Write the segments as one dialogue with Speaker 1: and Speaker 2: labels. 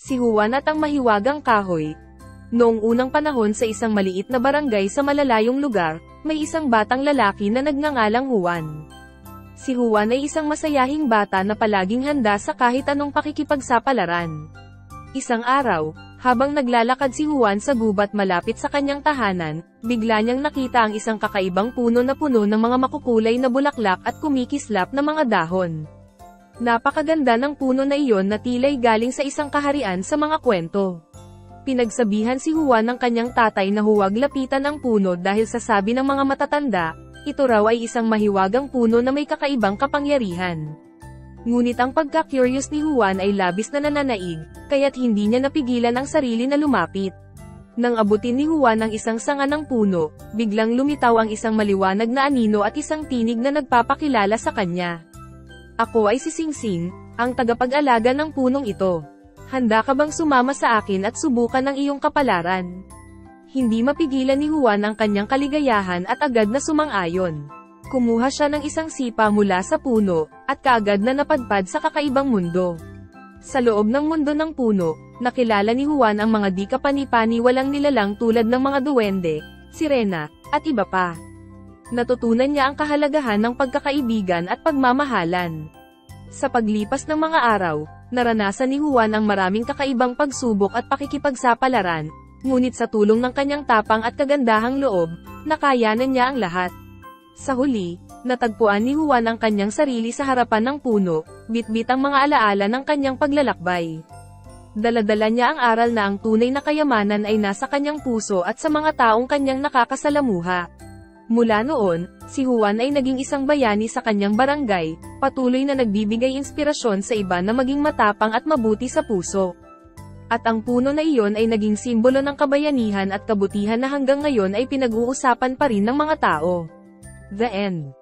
Speaker 1: Si Juan at ang mahiwagang kahoy. Noong unang panahon sa isang maliit na barangay sa malalayong lugar, may isang batang lalaki na nagngangalang Juan. Si Juan ay isang masayahing bata na palaging handa sa kahit anong pakikipagsapalaran. Isang araw, habang naglalakad si Juan sa gubat malapit sa kanyang tahanan, bigla niyang nakita ang isang kakaibang puno na puno ng mga makukulay na bulaklak at kumikislap na mga dahon. Napakaganda ng puno na iyon na tila'y galing sa isang kaharian sa mga kwento. Pinagsabihan si Juan ng kanyang tatay na huwag lapitan ang puno dahil sa sabi ng mga matatanda, ito raw ay isang mahiwagang puno na may kakaibang kapangyarihan. Ngunit ang pagka-curious ni Juan ay labis na nananaig, kaya't hindi niya napigilan ang sarili na lumapit. Nang abutin ni Juan ang isang sanga ng puno, biglang lumitaw ang isang maliwanag na anino at isang tinig na nagpapakilala sa kanya. Ako ay si Singsing, ang tagapag-alaga ng punong ito. Handa ka bang sumama sa akin at subukan ang iyong kapalaran? Hindi mapigilan ni Juan ang kanyang kaligayahan at agad na sumang-ayon. Kumuha siya ng isang sipa mula sa puno, at kaagad na napadpad sa kakaibang mundo. Sa loob ng mundo ng puno, nakilala ni Juan ang mga di kapani-paniwalang nilalang tulad ng mga duwende, sirena, at iba pa. Natutunan niya ang kahalagahan ng pagkakaibigan at pagmamahalan. Sa paglipas ng mga araw, naranasan ni Juan ang maraming kakaibang pagsubok at pakikipagsapalaran, ngunit sa tulong ng kanyang tapang at kagandahang loob, nakayanan niya ang lahat. Sa huli, natagpuan ni Juan ang kanyang sarili sa harapan ng puno, bitbit ang mga alaala ng kanyang paglalakbay. Dala-dala niya ang aral na ang tunay na kayamanan ay nasa kanyang puso at sa mga taong kanyang nakakasalamuha. Mula noon, si Juan ay naging isang bayani sa kanyang barangay, patuloy na nagbibigay inspirasyon sa iba na maging matapang at mabuti sa puso. At ang puno na iyon ay naging simbolo ng kabayanihan at kabutihan na hanggang ngayon ay pinag-uusapan pa rin ng mga tao. The End.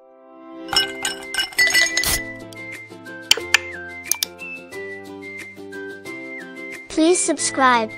Speaker 2: Please subscribe.